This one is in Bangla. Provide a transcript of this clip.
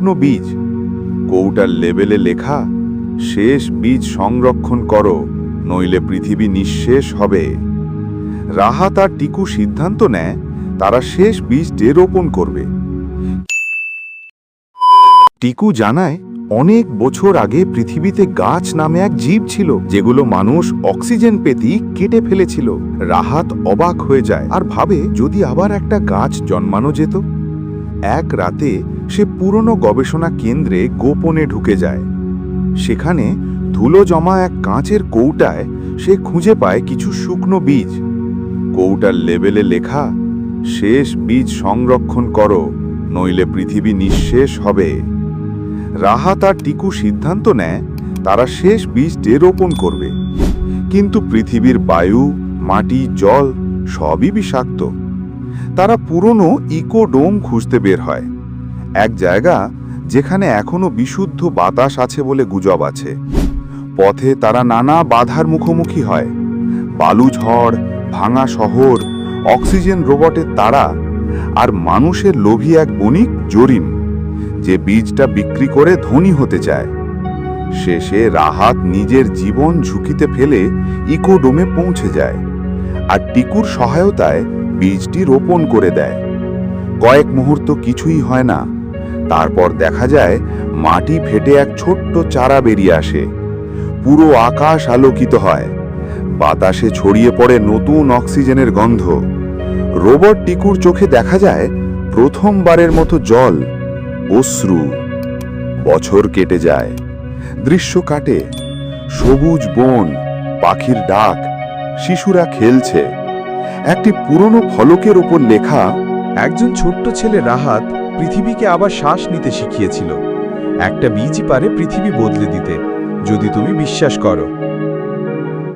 শুকনো বীজ। কৌটার লেবেলে লেখা, শেষ বীজ সংরক্ষণ করো, নইলে পৃথিবী নিঃশেষ হবে। রাহাত আর টিকু সিদ্ধান্ত নেয় তারা শেষ বীজটি রোপণ করবে। টিকু জানায়, অনেক বছর আগে পৃথিবীতে গাছ নামে এক জীব ছিল, যেগুলো মানুষ অক্সিজেন পেতেই কেটে ফেলেছিল। রাহাত অবাক হয়ে যায় আর ভাবে যদি আবার একটা গাছ জন্মানো যেত। এক রাতে সে পুরনো গবেষণা কেন্দ্রে গোপনে ঢুকে যায়। সেখানে ধুলো জমা এক কাঁচের কৌটায় সে খুঁজে পায় কিছু শুকনো বীজ। কৌটার লেবেলে লেখা, শেষ বীজ সংরক্ষণ করো, নইলে পৃথিবী নিঃশেষ হবে। রাহাত আর টিকু সিদ্ধান্ত নেয় তারা শেষ বীজটি রোপণ করবে। কিন্তু পৃথিবীর বায়ু, মাটি, জল সবই বিষাক্ত। তারা পুরনো ইকোডোম খুঁজতে বের হয়, এক জায়গা যেখানে এখনো বিশুদ্ধ বাতাস আছে বলে গুজব আছে। পথে তারা নানা বাধার মুখোমুখি হয়, বালু ঝড়, ভাঙা শহর, অক্সিজেন রোবটের তাড়া, আর মানুষের লোভী এক বণিক জরিন, যে বীজটা বিক্রি করে ধনী হতে চায়। শেষে রাহাত নিজের জীবন ঝুঁকিতে ফেলে ইকোডোমে পৌঁছে যায় আর টিকুর সহায়তায় বীজটি রোপণ করে দেয়। কয়েক মুহূর্ত কিছুই হয় না, তারপর দেখা যায় মাটি ফেটে এক ছোট্ট চারা বেরিয়ে আসে। পুরো আকাশ আলোকিত হয়, বাতাসে ছড়িয়ে পড়ে নতুন অক্সিজেনের গন্ধ। রোবট টিকুর চোখে দেখা যায় প্রথমবারের মতো জল, অশ্রু। বছর কেটে যায়, দৃশ্য কাটে, সবুজ বন, পাখির ডাক, শিশুরা খেলছে। একটি পুরনো ফলকের ওপর লেখা, একজন ছোট্ট ছেলে রাহাত পৃথিবীকে আবার শ্বাস নিতে শিখিয়েছিল। একটা বীজই পারে পৃথিবী বদলে দিতে, যদি তুমি বিশ্বাস করো।